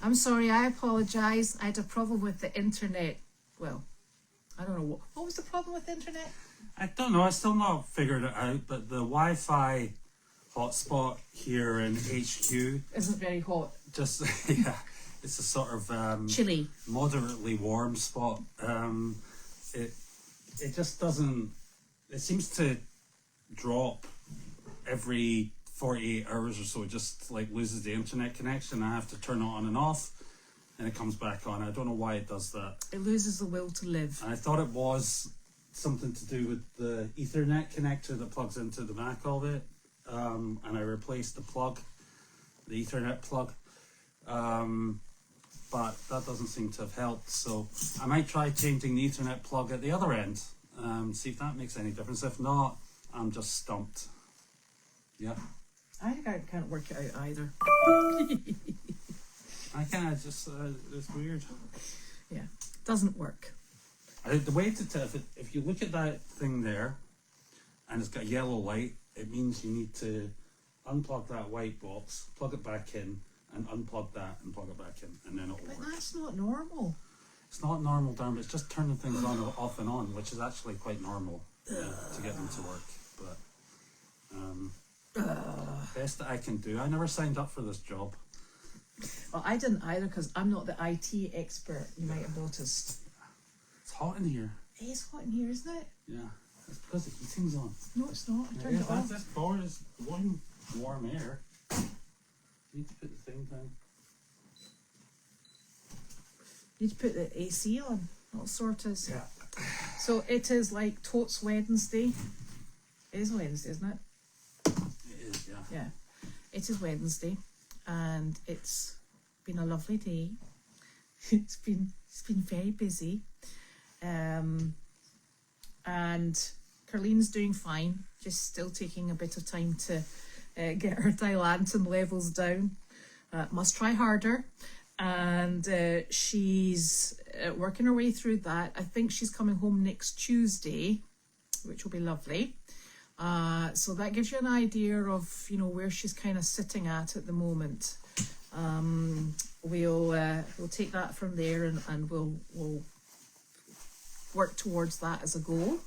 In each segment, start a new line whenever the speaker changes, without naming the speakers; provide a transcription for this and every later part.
I'm sorry, I apologise. I had a problem with the internet. Well, I don't know. What was the problem with the internet?
I don't know. I still not figured it out, but the Wi-Fi hotspot here in HQ
Isn't very hot.
just, yeah, it's a sort of
Chilly.
moderately warm spot. It just doesn't, it seems to drop every 48 hours or so. It just like loses the internet connection. I have to turn it on and off and it comes back on. I don't know why it does that.
It loses the will to live.
And I thought it was something to do with the Ethernet connector that plugs into the back of it. And I replaced the plug, the Ethernet plug. But that doesn't seem to have helped. So I might try changing the Ethernet plug at the other end. See if that makes any difference. If not, I'm just stumped. Yeah.
I think I can't work it out either.
I can't, just, it's weird.
Yeah, doesn't work.
The way to, if you look at that thing there, and it's got yellow light, it means you need to unplug that white box, plug it back in, and unplug that and plug it back in, and then it'll work.
But that's not normal.
It's not normal, Darren, it's just turning things on, off and on, which is actually quite normal to get them to work. But best that I can do. I never signed up for this job.
Well, I didn't either because I'm not the IT expert. You might have noticed.
It's hot in here.
It is hot in here, isn't it?
Yeah, it's because the heating's on.
No, it's not. I turned it off.
This bar is blowing warm air. You need to put the thing down.
You need to put the AC on. All sorted.
Yeah.
So it is like Totes Wednesday. It is Wednesday, isn't it?
It is, yeah.
Yeah. It is Wednesday, and it's been a lovely day. It's been very busy, and Carlene's doing fine. Just still taking a bit of time to get her dilantin levels down. Must try harder. And she's working her way through that. I think she's coming home next Tuesday, which will be lovely. So that gives you an idea of, you know, where she's kind of sitting at the moment. We'll take that from there and we'll work towards that as a goal.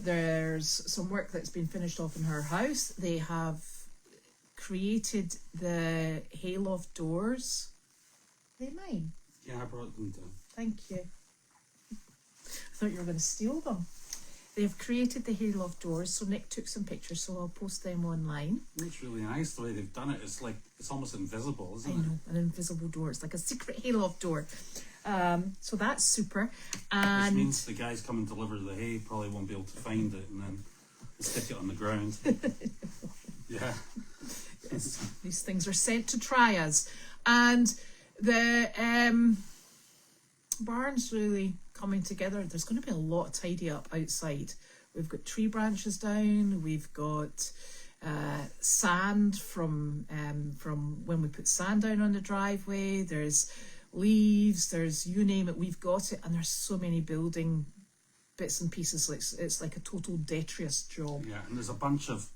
There's some work that's been finished off in her house. They have created the hayloft doors. Are they mine?
Yeah, I brought them down.
Thank you. I thought you were going to steal them. They've created the hayloft doors, so Nick took some pictures, so I'll post them online.
It's really nice the way they've done it. It's like, it's almost invisible, isn't it?
I know, an invisible door. It's like a secret hayloft door. So that's super. And
which means the guys come and deliver the hay probably won't be able to find it and then stick it on the ground. Yeah.
Yes, these things are sent to try us. And the barn's really coming together. There's going to be a lot of tidy up outside. We've got tree branches down. We've got sand from when we put sand down on the driveway. There's leaves. There's, you name it, we've got it. And there's so many building bits and pieces. It's like a total detritus job.
Yeah, and there's a bunch of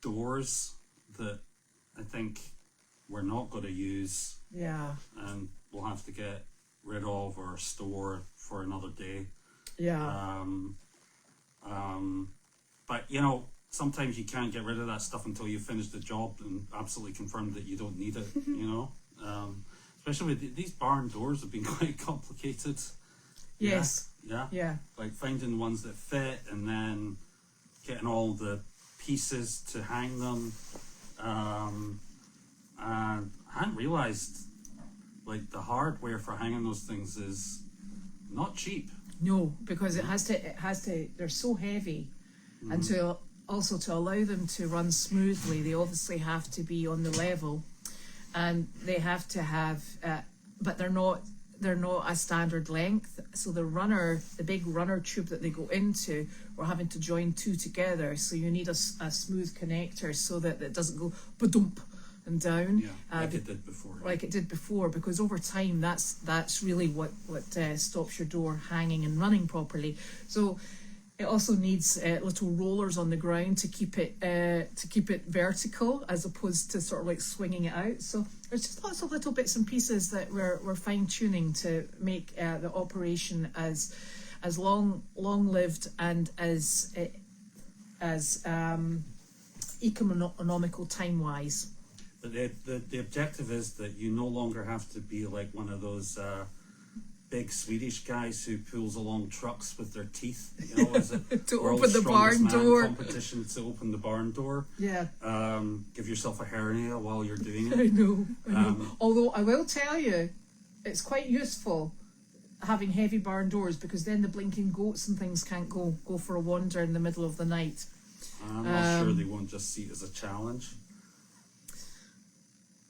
doors that I think we're not going to use.
Yeah.
And we'll have to get rid of or store for another day.
Yeah.
But you know, sometimes you can't get rid of that stuff until you finish the job and absolutely confirm that you don't need it. You know, especially with these barn doors have been quite complicated.
Yes.
Yeah.
Yeah.
Like finding ones that fit and then getting all the pieces to hang them. And I hadn't realised like the hardware for hanging those things is not cheap.
No, because it has to, they're so heavy. And to allow them to run smoothly, they obviously have to be on the level, and they have to have, but they're not a standard length. So the big runner tube that they go into, we're having to join two together. So you need a smooth connector so that it doesn't go ba-dump and down.
Yeah, like it did before.
Like it did before, because over time that's really what stops your door hanging and running properly. So It also needs little rollers on the ground to keep it vertical, as opposed to sort of like swinging it out. So there's just lots of little bits and pieces that we're fine tuning to make the operation as long lived and as economical time wise.
The objective is that you no longer have to be like one of those big Swedish guys who pulls along trucks with their teeth. You know, is it
to
World's
open the
Strongest
barn
Man
door.
competition to open the barn door.
Yeah.
Give yourself a hernia while you're doing it.
I know. Although I will tell you, it's quite useful having heavy barn doors, because then the blinking goats and things can't go for a wander in the middle of the night.
I'm not sure they won't just see it as a challenge.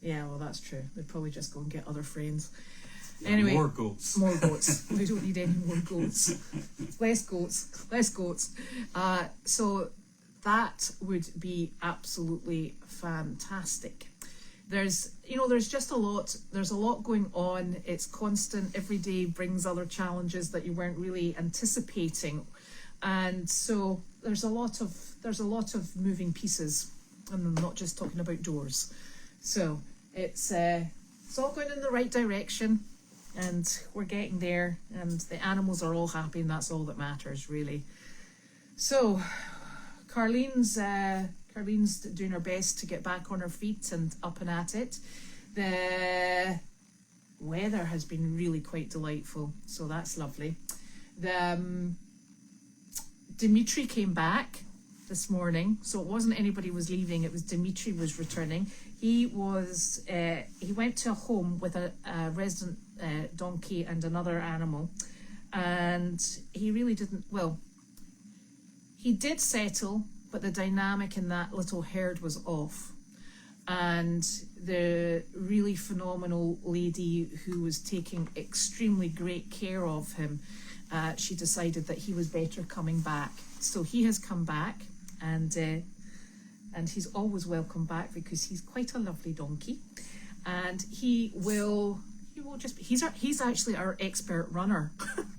Yeah, well, that's true. They'd probably just go and get other friends.
Yeah,
Anyway,
more goats.
More goats. We don't need any more goats. Less goats. Less goats. So that would be absolutely fantastic. There's just a lot. There's a lot going on. It's constant. Every day brings other challenges that you weren't really anticipating, and so there's a lot of moving pieces. And I'm not just talking about doors. So it's all going in the right direction, and we're getting there, and the animals are all happy, and that's all that matters, really. So Carlene's doing her best to get back on her feet and up and at it. The weather has been really quite delightful, so that's lovely. Dimitri came back this morning, so it wasn't anybody was leaving, it was Dimitri was returning. He went to a home with a resident donkey and another animal, and he really didn't, well, he did settle, but the dynamic in that little herd was off. And the really phenomenal lady who was taking extremely great care of him, she decided that he was better coming back. So he has come back, and he's always welcome back because he's quite a lovely donkey, and he will just he's actually our expert runner.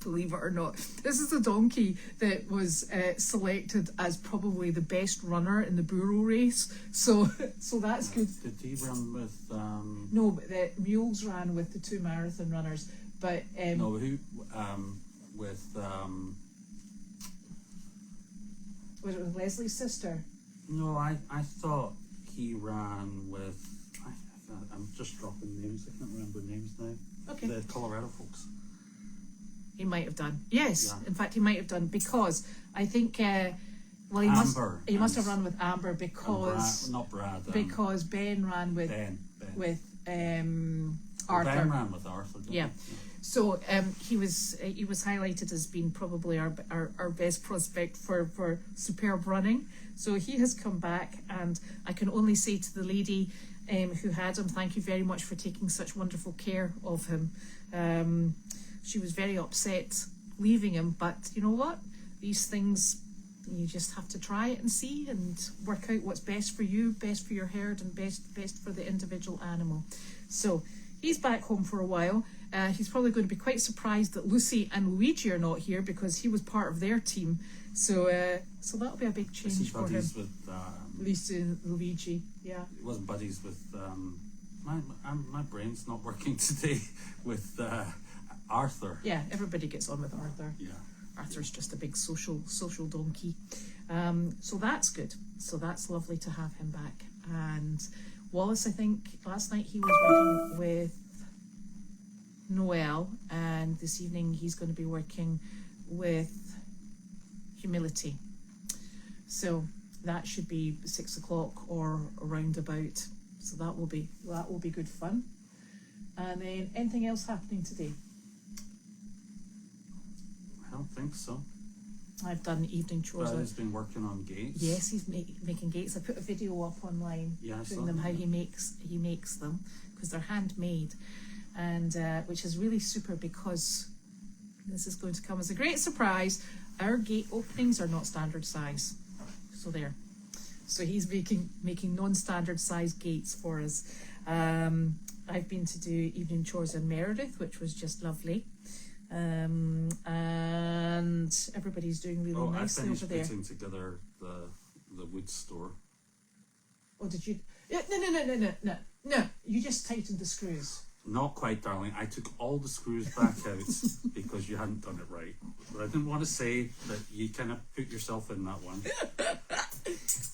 Believe it or not, this is a donkey that was selected as probably the best runner in the Burro race, so that's good.
Did he run with
No, but the mules ran with the two marathon runners, but
no, who with
was it with Leslie's sister?
No, I thought he ran with. I'm just dropping names. I can't remember names now.
Okay.
The Colorado folks.
He might have done. Yes,
Yeah.
in fact, he might have done, because I think. Well, he
Amber
must have run with Amber because
not Brad.
because Ben ran with
Ben.
Arthur.
Ben ran with Arthur. Didn't
Yeah.
he?
So he was highlighted as being probably our best prospect for superb running. So he has come back, and I can only say to the lady who had him, thank you very much for taking such wonderful care of him. She was very upset leaving him, but you know what? These things, you just have to try it and see and work out what's best for you, best for your herd, and best for the individual animal. So he's back home for a while. He's probably going to be quite surprised that Lucy and Luigi are not here, because he was part of their team. So that'll be a big
Was he
change for him.
buddies with?
Lucy and Luigi, yeah.
He wasn't buddies with. My brain's not working today. With Arthur.
Yeah, everybody gets on with Arthur.
Yeah.
Arthur's just a big social donkey. So that's good. So that's lovely to have him back. And Wallace, I think last night he was working with Noel, and this evening he's going to be working with Humility. So that should be 6 o'clock or around about. So that will be good fun. And then anything else happening today?
I don't think so.
I've done evening chores.
Brad has been working on gates.
Yes, he's making gates. I put a video up online showing them how he makes them, because they're handmade, and which is really super, because this is going to come as a great surprise. Our gate openings are not standard size, so there. So he's making non-standard size gates for us. I've been to do evening chores in Meredith, which was just lovely. And everybody's doing really
Oh, I
nicely
finished
over there.
putting together the wood store.
Oh, did you? No. You just tightened the screws.
Not quite, darling. I took all the screws back out because you hadn't done it right. But I didn't want to say that you kind of put yourself in that one.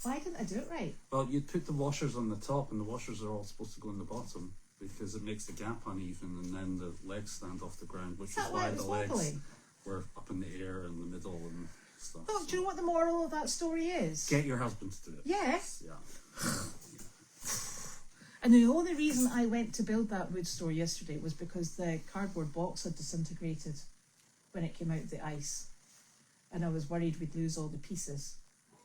Why didn't I do it right?
Well, you'd put the washers on the top, and the washers are all supposed to go in the bottom because it makes the gap uneven, and then the legs stand off the ground, which is
that
why
why it
the
was
legs
wobbly?
were up in the air in the middle and stuff.
Oh, do you know what the moral of that story is?
Get your husband to do it.
Yeah.
Yeah.
And the only reason I went to build that wood store yesterday was because the cardboard box had disintegrated when it came out of the ice. And I was worried we'd lose all the pieces.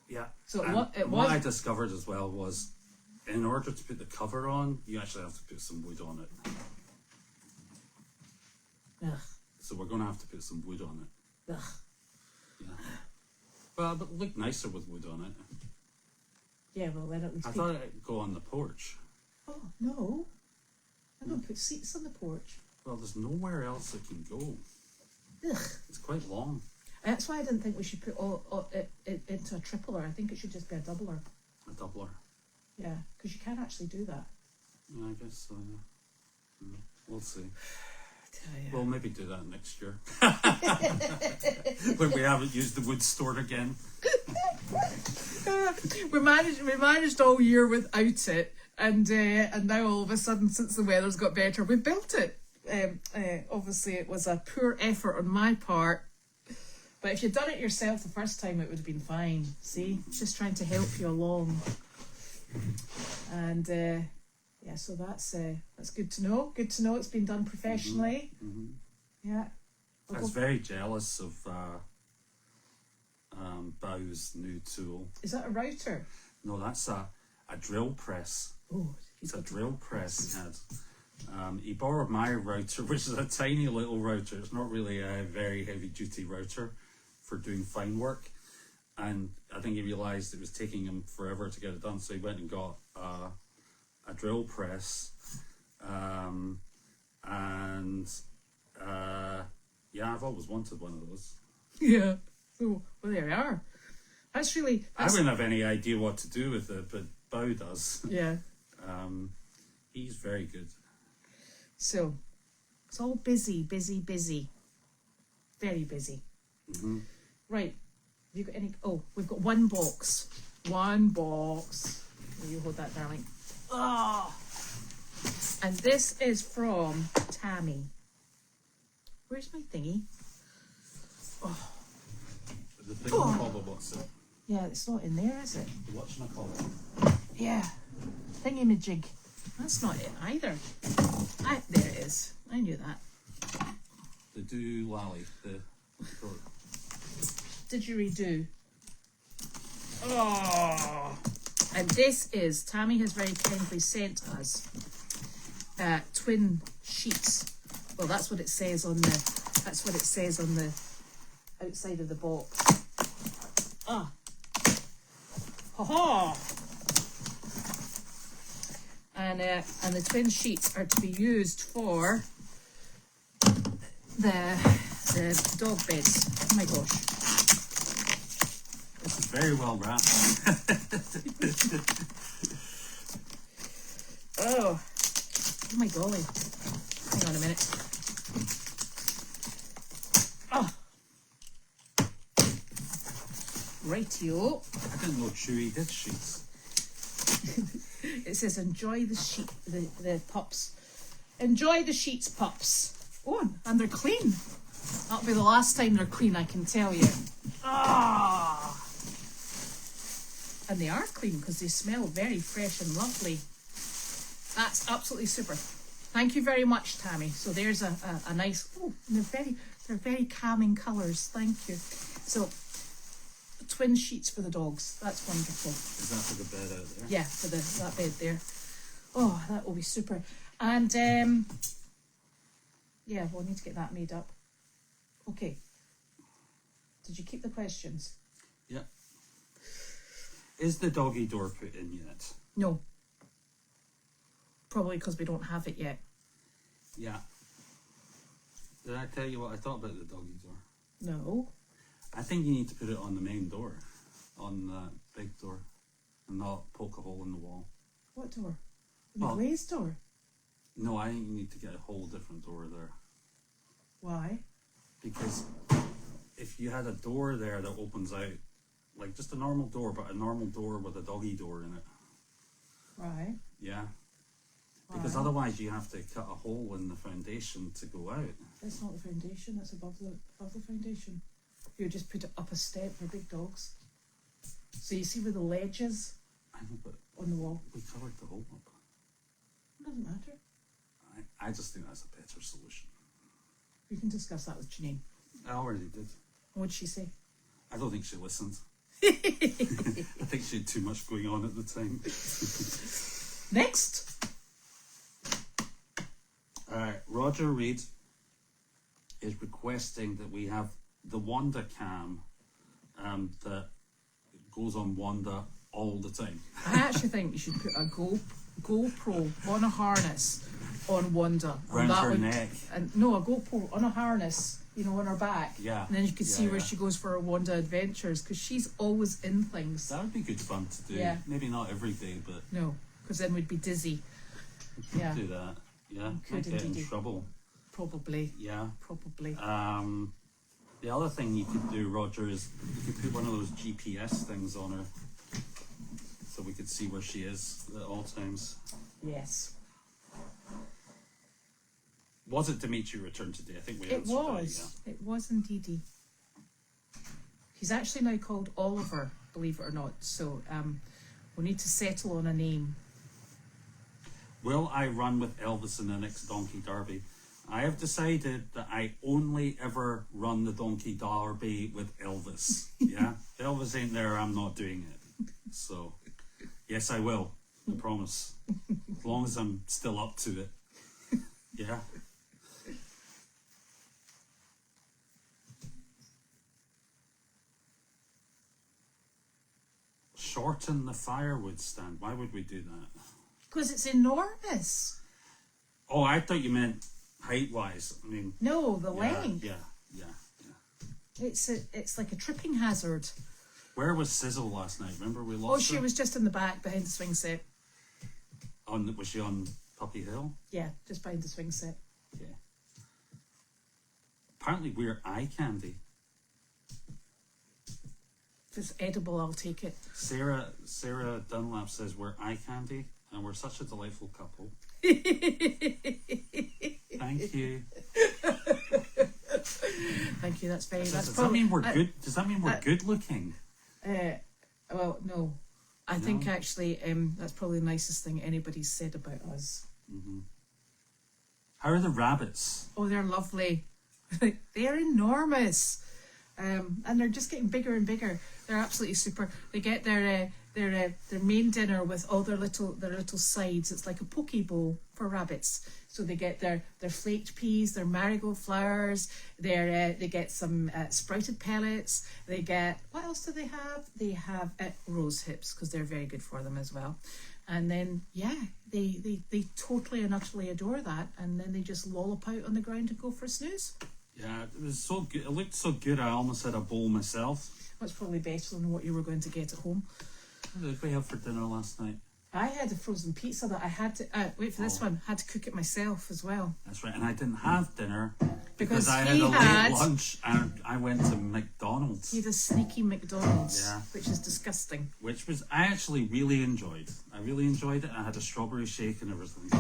Yeah.
So
And
what
what I discovered as well was, in order to put the cover on, you actually have to put some wood on it.
Ugh.
So we're going to have to put some wood on it.
Ugh.
Yeah. Well, but it looked nicer with wood on it.
Yeah, well then it would
I
be...
thought it'd go on the porch.
Oh, no. I'm going to put seats on the porch.
Well, there's nowhere else it can go.
Ugh.
It's quite long.
That's why I didn't think we should put it into a tripler. I think it should just be a doubler.
A doubler.
Yeah, because you can actually do that.
Yeah, I guess so, yeah. Yeah, we'll see.
Tell ya.
We'll maybe do that next year. When we haven't used the wood store again.
we managed all year without it, and now all of a sudden, since the weather's got better, we built it. Obviously, it was a poor effort on my part, but if you'd done it yourself the first time, it would have been fine. See, just trying to help you along, and yeah, so that's good to know. Good to know it's been done professionally.
Mm-hmm.
Yeah.
I was very jealous of Bow's new tool.
Is that a router?
No, that's a drill press.
Oh,
It's a drill press he had. He borrowed my router, which is a tiny little router. It's not really a very heavy duty router for doing fine work. And I think he realised it was taking him forever to get it done, so he went and got a drill press. Yeah, I've always wanted one of those.
Yeah. Oh, well, there we are. That's really...
I wouldn't have any idea what to do with it, but Bow does.
Yeah.
He's very good.
So, it's all busy. Very busy.
Mm-hmm.
Right. Have you got any... Oh, we've got one box. One box. Will you hold that, darling? Oh! And this is from Tammy. Where's my thingy? Oh.
The thing called what's it?
Yeah, it's not in there, is it?
The whatchamacallit?
Yeah. Thingy-majig. That's not it either. There it is. I knew that.
The doolally.
Didgeridoo. Oh! And this is, Tammy has very kindly sent us twin sheets. Well, that's what it says on the outside of the box. Ah. Ha ha! And the twin sheets are to be used for the dog beds. Oh my gosh.
This is very well wrapped.
Oh my golly. Hang on a minute. Oh. Rightio.
I didn't know Chewy did sheets.
It says enjoy the pups. Enjoy the sheets, pups. Oh, and they're clean. That'll be the last time they're clean, I can tell you. Ah. And they are clean because they smell very fresh and lovely. That's absolutely super. Thank you very much, Tammy. So there's a nice, oh, and they're very calming colours. Thank you. So, twin sheets for the dogs. That's wonderful.
Is that for the bed out there?
Yeah, for that bed there. Oh, that will be super. And yeah, we'll need to get that made up. Okay. Did you keep the questions?
Yeah. Is the doggy door put in yet?
No. Probably because we don't have it yet.
Yeah. Did I tell you what I thought about the doggy door?
No.
I think you need to put it on the main door, on the big door, and not poke a hole in the wall.
What door? The
Well-
glazed door?
No, I think you need to get a whole different door there.
Why?
Because if you had a door there that opens out, like just a normal door, but a normal door with a doggy door in it,
Right.
yeah. Because
Why?
otherwise you have to cut a hole in the foundation to go out.
That's not the foundation, that's above the foundation. You just put it up a step for big dogs. So you see where the ledge is
I know, but
on the wall?
we covered the hole up.
It doesn't matter.
I just think that's a better solution.
You can discuss that with Janine.
I already did.
What'd she say?
I don't think she listened. I think she had too much going on at the time.
Next.
Roger Reed is requesting that we have the Wanda cam that goes on Wanda all the time.
I actually think you should put a GoPro on a harness on Wanda.
Round her neck.
And no, a GoPro on a harness, on her back.
Yeah.
And then you could see
Yeah,
where
yeah.
she goes for her Wanda adventures, because she's always in things.
That would be good fun to do.
Yeah.
Maybe not every day, but
No, because then we'd be dizzy. Yeah,
do that. Yeah.
You
Might
could
get in
indeed.
trouble.
probably.
Yeah.
Probably.
The other thing you could do, Roger, is you could put one of those GPS things on her, so we could see where she is at all times.
Yes.
Was it Dimitri returned today? I think we
It
answered
was. It was indeedy. He's actually now called Oliver, believe it or not. So we need to settle on a name.
Will I run with Elvis in the next Donkey Derby? I have decided that I only ever run the Donkey Derby with Elvis. Yeah? If Elvis ain't there, I'm not doing it. So, yes, I will. I promise. As long as I'm still up to it. Yeah? Shorten the firewood stand. Why would we do that?
Because it's enormous.
Oh, I thought you meant height-wise. I mean,
No, the
yeah,
length.
yeah.
It's like a tripping hazard.
Where was Sizzle last night? Remember we lost
Oh, she
her?
was just in the back behind the swing set.
Was she on Puppy Hill?
Yeah, just behind the swing set.
Yeah. Apparently we're eye candy.
If it's edible, I'll take it.
Sarah Dunlap says we're eye candy and we're such a delightful couple. Thank you.
Thank you. That's very.
Does that mean we're good? Does that mean we're
uh,
good looking?
Well, no. I think actually that's probably the nicest thing anybody's said about us.
How are the rabbits?
Oh, they're lovely. They're enormous, and they're just getting bigger and bigger. They're absolutely super. They get their main dinner with all their little sides. It's like a poke bowl for rabbits. So they get their flaked peas, their marigold flowers. They get some sprouted pellets. They get, what else do they have? They have rose hips, because they're very good for them as well. And then they totally and utterly adore that. And then they just lollop out on the ground and go for a snooze.
Yeah, it was so good. It looked so good. I almost had a bowl myself.
That's probably better than what you were going to get at home.
What did we have for dinner last night?
I had a frozen pizza that I had to wait for this one. Had to cook it myself as well.
That's right, and I didn't have dinner
Because
I had
he
a
had-
late lunch and I went to McDonald's,
He had a sneaky McDonald's,
Yeah.
which is disgusting.
which was I actually really enjoyed. I really enjoyed it. I had a strawberry shake and everything.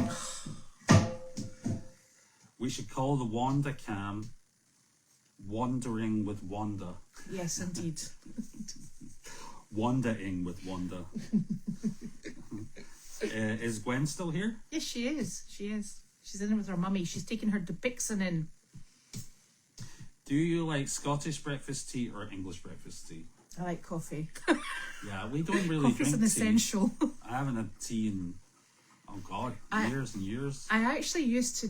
We should call the Wanda cam "Wandering with Wanda."
Yes, indeed.
Wandaing with Wanda. Is Gwen still here?
Yes, she is. She is. She's in with her mummy. She's taking her Dupixon in.
Do you like Scottish breakfast tea or English breakfast tea?
I like coffee.
Yeah, we don't really
Coffee's
drink
an
tea.
essential.
I haven't had tea in years and years.
I actually used to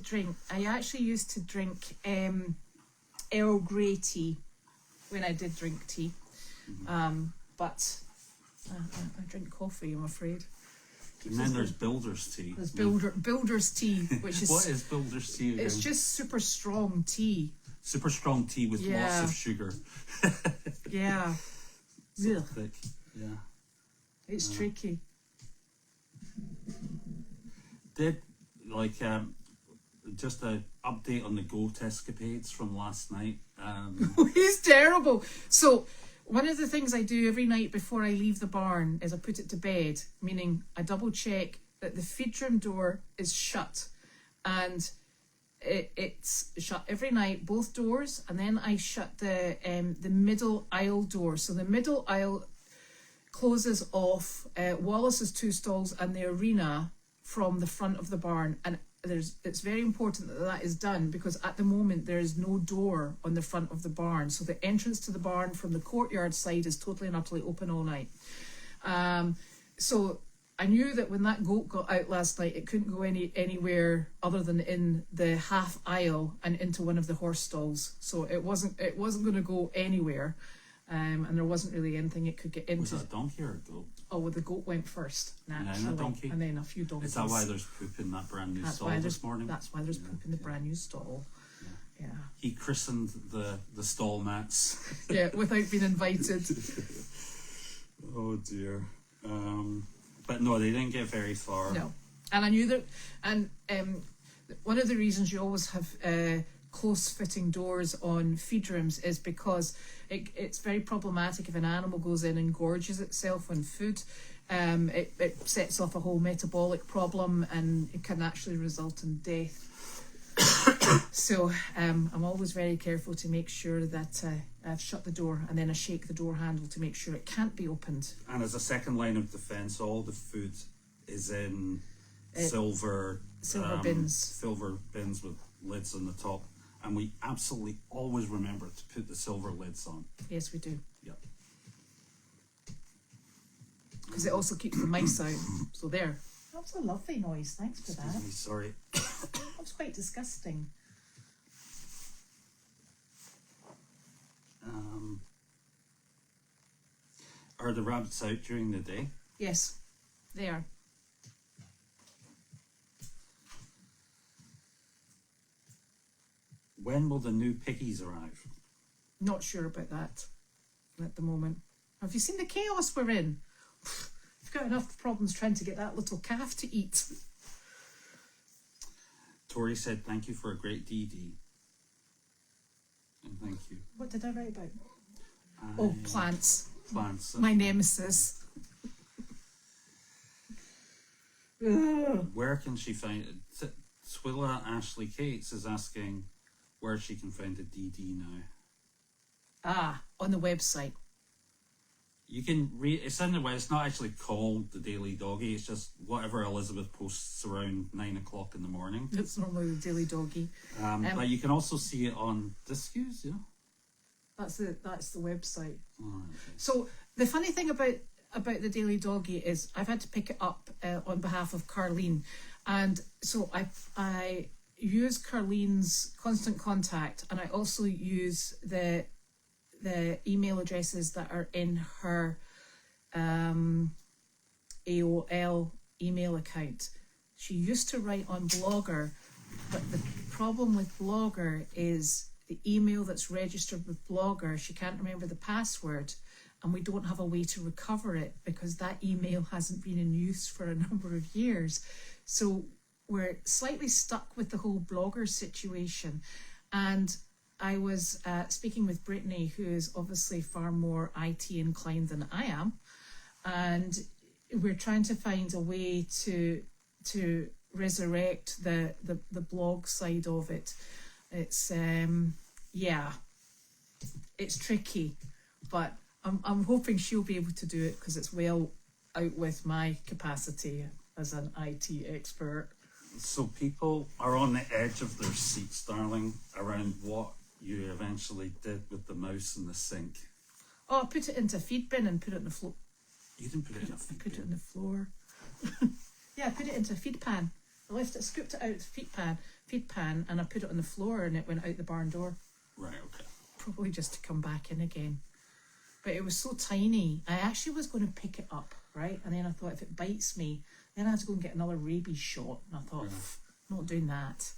drink Earl Grey tea when I did drink tea. But I drink coffee, I'm afraid.
And then there's builder's tea.
There's builder's tea, which is...
What is builder's tea again?
It's just super strong tea.
Super strong tea with lots of sugar.
Yeah.
So thick. Yeah.
It's tricky.
Did, just a update on the goat escapades from last night.
He's terrible. So one of the things I do every night before I leave the barn is I put it to bed, meaning I double check that the feed room door is shut, and it's shut every night, both doors, and then I shut the middle aisle door. So the middle aisle closes off Wallace's 2 stalls and the arena from the front of the barn, and it's very important that that is done, because at the moment there is no door on the front of the barn, so the entrance to the barn from the courtyard side is totally and utterly open all night. So I knew that when that goat got out last night, it couldn't go anywhere other than in the half aisle and into one of the horse stalls. So it wasn't going to go anywhere, and there wasn't really anything it could get into.
Was that a donkey or a goat?
Oh, well, the goat went first, naturally,
and then a donkey,
and then a few donkeys.
Is that why there's poop in that brand new stall this morning?
That's why there's poop in the brand new stall. Yeah.
He christened the stall mats.
Yeah, without being invited.
Oh dear. But no, they didn't get very far.
No, and I knew that. And one of the reasons you always have close-fitting doors on feed rooms is because it's very problematic if an animal goes in and gorges itself on food. It sets off a whole metabolic problem, and it can actually result in death. So I'm always very careful to make sure that I've shut the door, and then I shake the door handle to make sure it can't be opened.
And as a second line of defence, all the food is in silver
bins.
Silver bins with lids on the top. And we absolutely always remember to put the silver lids on.
Yes, we do.
Yep.
Because it also keeps the mice out. So there. That was a lovely noise. Thanks for that.
Excuse me, sorry.
That was quite disgusting.
Are the rabbits out during the day?
Yes, they are.
When will the new piggies arrive?
Not sure about that at the moment. Have you seen the chaos we're in? We've got enough problems trying to get that little calf to eat.
Tori said, "Thank you for a great DD." And thank you.
What did I write about? Oh, plants.
Plants.
My nemesis.
Where can she find it? Twilla Ashley Cates is asking where she can find the DD now.
On the website.
You can read. It's in the way. It's not actually called the Daily Doggy. It's just whatever Elizabeth posts around 9 o'clock in the morning.
It's normally the Daily Doggy.
But you can also see it on Discus. Yeah.
That's the website.
Oh, okay.
So the funny thing about the Daily Doggy is I've had to pick it up on behalf of Carlene, and so I use Carlene's constant contact, and I also use the email addresses that are in her AOL email account. She used to write on Blogger, but the problem with Blogger is the email that's registered with Blogger, she can't remember the password, and we don't have a way to recover it because that email hasn't been in use for a number of years. So we're slightly stuck with the whole Blogger situation. And I was speaking with Brittany, who is obviously far more IT inclined than I am, and we're trying to find a way to resurrect the blog side of it. It's it's tricky, but I'm hoping she'll be able to do it because it's well out with my capacity as an IT expert.
So people are on the edge of their seats, darling, around what you eventually did with the mouse in the sink.
Oh, I put it into a feed bin and put it in the floor.
You didn't put it in a feed bin?
I put it in the floor. Yeah, I put it into a feed pan. I scooped it out of the feed pan, and I put it on the floor, and it went out the barn door.
Right, okay.
Probably just to come back in again. But it was so tiny. I actually was going to pick it up, right? And then I thought if it bites me, Then I had to go and get another rabies shot, and I thought, not doing that.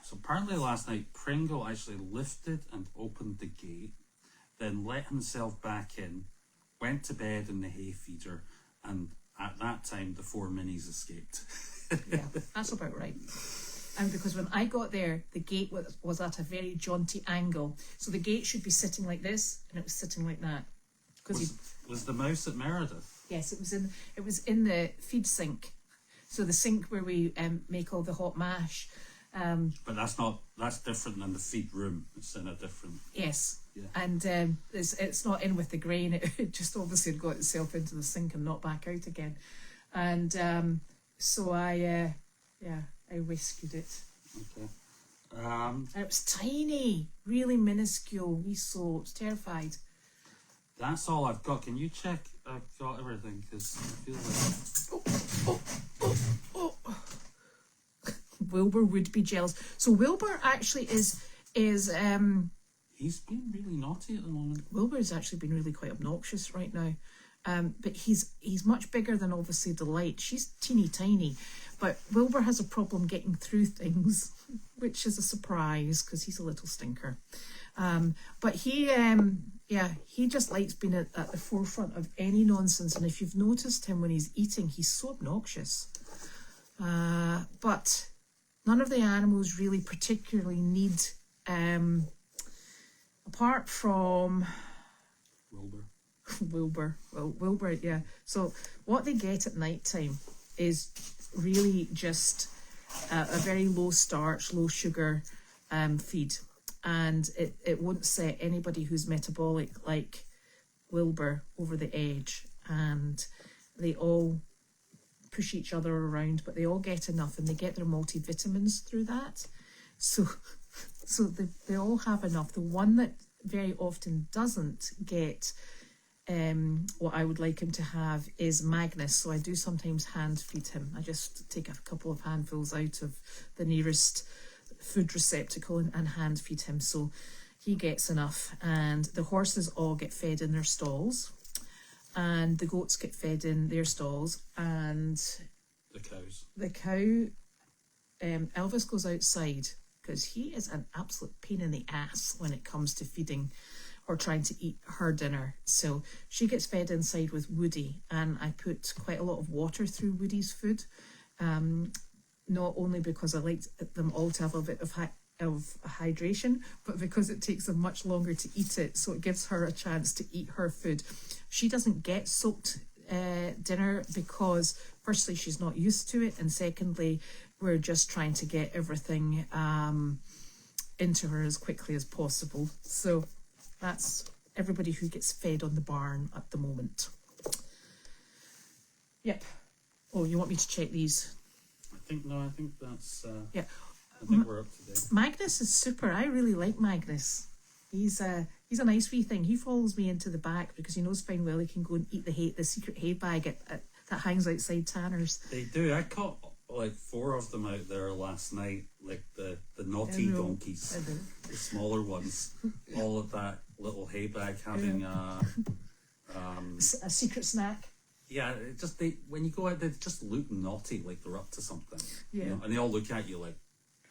So apparently last night, Pringle actually lifted and opened the gate, then let himself back in, went to bed in the hay feeder, and at that time the 4 minis escaped.
Yeah, that's about right. And because when I got there, the gate was at a very jaunty angle. So the gate should be sitting like this, and it was sitting like that.
Was the mouse at Meredith?
Yes, it was in the feed sink. So the sink where we make all the hot mash.
But that's different than the feed room. It's in a different...
Yes.
Yeah.
And it's not in with the grain. It just obviously had got itself into the sink and not back out again. And so I rescued it.
Okay.
And it was tiny, really minuscule, wee soul. I was terrified.
That's all I've got. Can you check I've got everything? Because I feel like...
Wilbur would be jealous. So Wilbur actually is
He's been really naughty at the moment.
Wilbur's actually been really quite obnoxious right now. But he's much bigger than obviously Delight. She's teeny tiny. But Wilbur has a problem getting through things, which is a surprise because he's a little stinker. But he just likes being at the forefront of any nonsense. And if you've noticed him when he's eating, he's so obnoxious. But none of the animals really particularly need, apart from Wilbur. Well, Wilbur, yeah. So what they get at night time is really just a very low starch, low sugar feed. And it won't set anybody who's metabolic like Wilbur over the edge. And they all push each other around, but they all get enough, and they get their multivitamins through that. So they all have enough. The one that very often doesn't get what I would like him to have is Magnus. So I do sometimes hand feed him. I just take a couple of handfuls out of the nearest food receptacle and hand feed him. So he gets enough, and the horses all get fed in their stalls. And the goats get fed in their stalls, and the cow, Elvis goes outside because he is an absolute pain in the ass when it comes to feeding or trying to eat her dinner. So she gets fed inside with Woody, and I put quite a lot of water through Woody's food, not only because I like them all to have a bit of hydration, but because it takes them much longer to eat it, so it gives her a chance to eat her food. She doesn't get soaked dinner because firstly she's not used to it, and secondly we're just trying to get everything into her as quickly as possible. So that's everybody who gets fed on the barn at the moment. Yep. Oh, you want me to check these?
I think that's...
Yeah.
I think we're up to date.
Magnus is super. I really like Magnus. He's a nice wee thing. He follows me into the back because he knows fine well he can go and eat the secret hay bag that hangs outside Tanner's.
They do. I caught like 4 of them out there last night, like the naughty donkeys, the smaller ones, all of that little hay bag having a
secret snack.
Yeah, when you go out, they just look naughty, like they're up to something.
Yeah,
you know? And they all look at you like,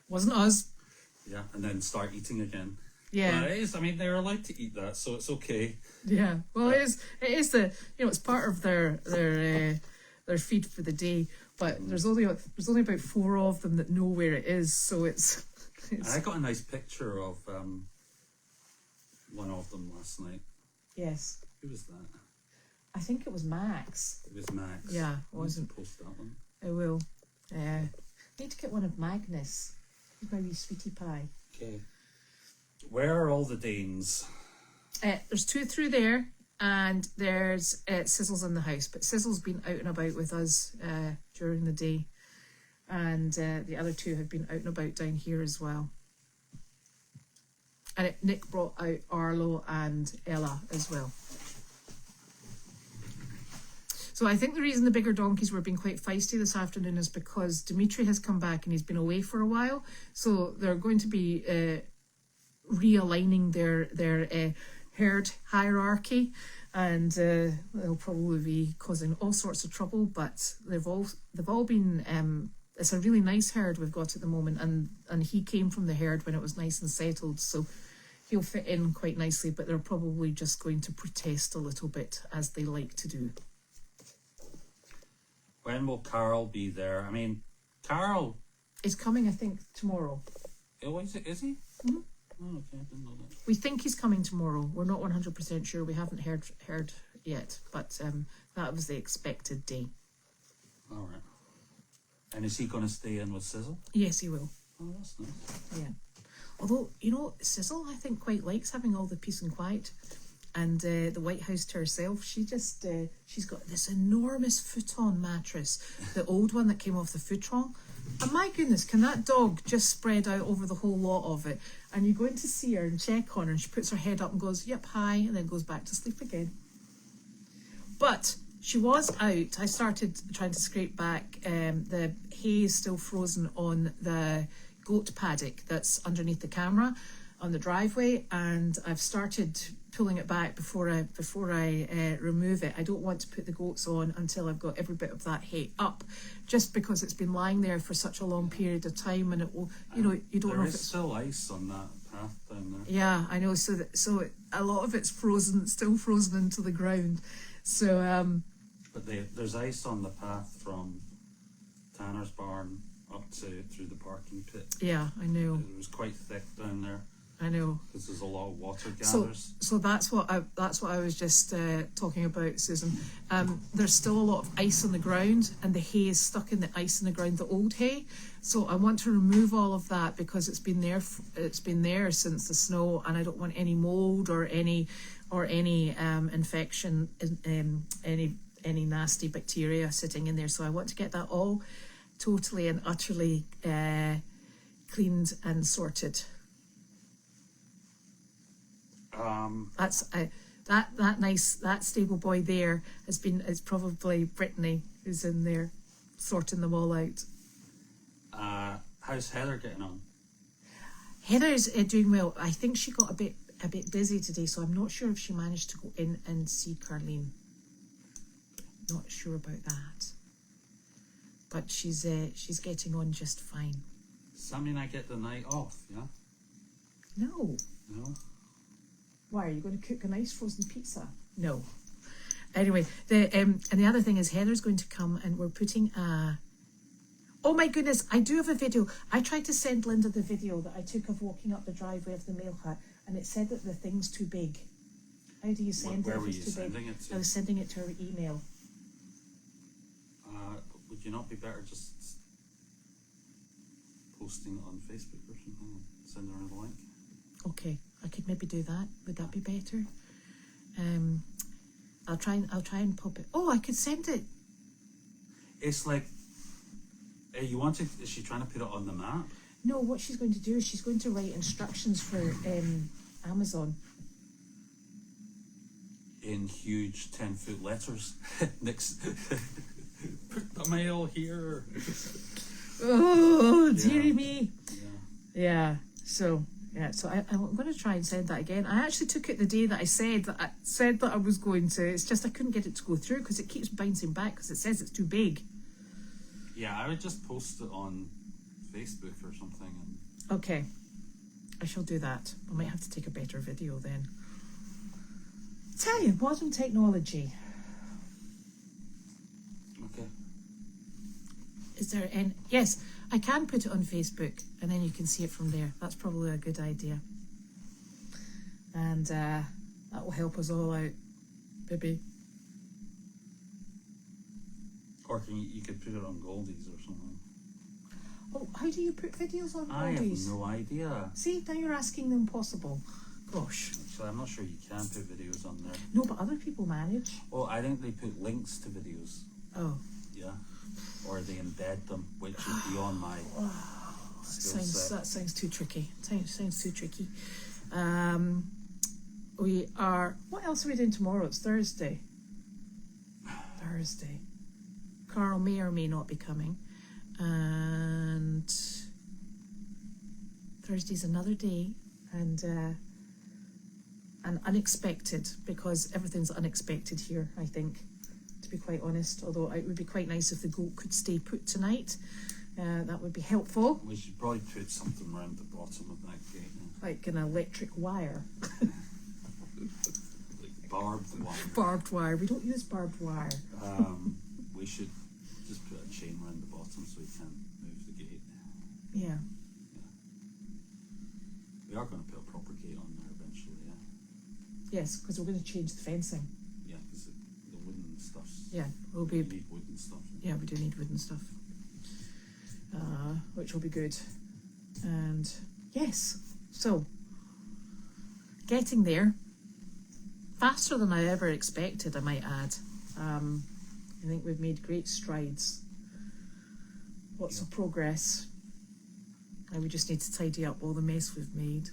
wasn't us.
Yeah, and then start eating again.
Yeah,
but it is. I mean, they're allowed to eat that, so it's okay.
Yeah, well, it is the it's part of their feed for the day. But there's only about 4 of them that know where it is, so it's.
I got a nice picture of one of them last night.
Yes.
Who was that?
I think it was Max.
It was Max.
Yeah, it wasn't.
Post that one.
I will. Need to get one of Magnus. He's my wee sweetie pie.
Okay. Where are all the Danes?
There's 2 through there, and there's Sizzle's in the house. But Sizzle's been out and about with us during the day, and the other 2 have been out and about down here as well. And Nick brought out Arlo and Ella as well. So I think the reason the bigger donkeys were being quite feisty this afternoon is because Dimitri has come back and he's been away for a while. So they're going to be realigning their herd hierarchy. and they'll probably be causing all sorts of trouble. But they've all been. It's a really nice herd we've got at the moment, and he came from the herd when it was nice and settled, so he'll fit in quite nicely. But they're probably just going to protest a little bit, as they like to do.
When will Carl be there? I mean, Carl
He's coming, I think, tomorrow.
oh, is he?
Mm-hmm.
Oh, okay, I didn't know that.
We think he's coming tomorrow. We're not 100% sure. We haven't heard yet, but that was the expected day.
All right. And is he going to stay in with Sizzle?
Yes, he will.
Oh, that's nice.
Yeah. Although, you know, Sizzle, I think, quite likes having all the peace and quiet. And the White House to herself, she's got this enormous futon mattress, the old one that came off the futon. And my goodness, can that dog just spread out over the whole lot of it? And you go in to see her and check on her, and she puts her head up and goes, yep, hi, and then goes back to sleep again. But she was out. I started trying to scrape back. The hay is still frozen on the goat paddock that's underneath the camera on the driveway, and I've started pulling it back before I remove it. I don't want to put the goats on until I've got every bit of that hay up, just because it's been lying there for such a long period of time, and it will, you know, you don't know if it's
still ice on that path down there.
Yeah, I know. So a lot of it's frozen, still frozen into the ground. So
but there's ice on the path from Tanner's barn up to through the parking pit.
yeah, I know.
It was quite thick down there
I know.
because there's a lot of water gathers.
So that's what I was just talking about, Susan. There's still a lot of ice on the ground, and the hay is stuck in the ice in the ground, the old hay. So I want to remove all of that because it's been there. It's been there since the snow, and I don't want any mold or any infection, any nasty bacteria sitting in there. So I want to get that all totally and utterly cleaned and sorted. That's that stable boy there is probably Brittany, who's in there sorting them all out.
How's Heather getting on?
Heather's doing well. I think she got a bit busy today, so I'm not sure if she managed to go in and see Carlene. Not sure about that, but she's getting on just fine.
Does that mean I get the night off? Yeah.
No.
No.
Why, are you going to cook a nice frozen pizza? No. Anyway, and the other thing is Heather's going to come, and we're putting a... Oh my goodness, I do have a video. I tried to send Linda the video that I took of walking up the driveway of the mail hut, and it said that the thing's too big. How do you send it
Where
if
were
it's
you
too
sending
big?
it to?
I was sending it to her email.
Would you not be better just posting it on Facebook or something? Send her a link.
Okay, I could maybe do that. Would that be better? I'll try and pop it. Oh, I could send it.
It's like, is she trying to put it on the map?
No, what she's going to do is she's going to write instructions for Amazon.
In huge 10-foot letters. Next, put the mail here.
Oh, dearie me.
Yeah.
So I'm going to try and send that again. I actually took it the day that I said that I was going to. It's just I couldn't get it to go through because it keeps bouncing back because it says it's too big.
Yeah, I would just post it on Facebook or something.
Okay, I shall do that. I might have to take a better video then. Tell you, modern technology.
Okay.
Is there any... Yes, I can put it on Facebook and then you can see it from there. That's probably a good idea. And that will help us all out, baby.
Or you could put it on Goldy's or something.
Oh, how do you put videos on
I have
Goldies?
no idea.
See, now you're asking the impossible. Gosh.
Actually, I'm not sure you can put videos on there.
No, but other people manage.
Oh, I think they put links to videos.
Oh.
Yeah. Or they embed them, which is beyond my skill set.
That sounds too tricky. Sounds too tricky. We are... What else are we doing tomorrow? It's Thursday. Thursday. Carl may or may not be coming. And Thursday's another day. And and unexpected, because everything's unexpected here, I think, to be quite honest. Although it would be quite nice if the goat could stay put tonight. That would be helpful.
We should probably put something around the bottom of that gate.
Like an electric wire.
Like barbed wire.
Barbed wire. We don't use barbed wire.
We should just put a chain around the bottom so we can move the gate.
Yeah.
We are going to put a proper gate on there eventually, yeah.
Yes, because we're going to change the fencing.
Yeah, because the wooden stuff's...
Yeah, we'll
We
be...
need wooden stuff.
Yeah, we do need wooden stuff. Which will be good. And yes, so getting there faster than I ever expected, I might add. I think we've made great strides. Lots of progress. And we just need to tidy up all the mess we've made.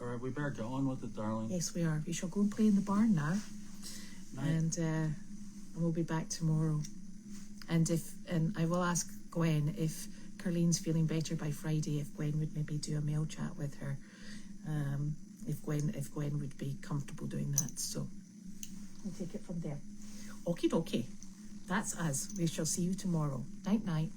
Alright, we better get on with it, darling.
Yes, we are. We shall go and play in the barn now.
Night.
And we'll be back tomorrow. And I will ask Gwen if Carlene's feeling better by Friday, if Gwen would maybe do a mail chat with her. If Gwen would be comfortable doing that. So we'll take it from there. Okie dokie. That's us. We shall see you tomorrow. Night night.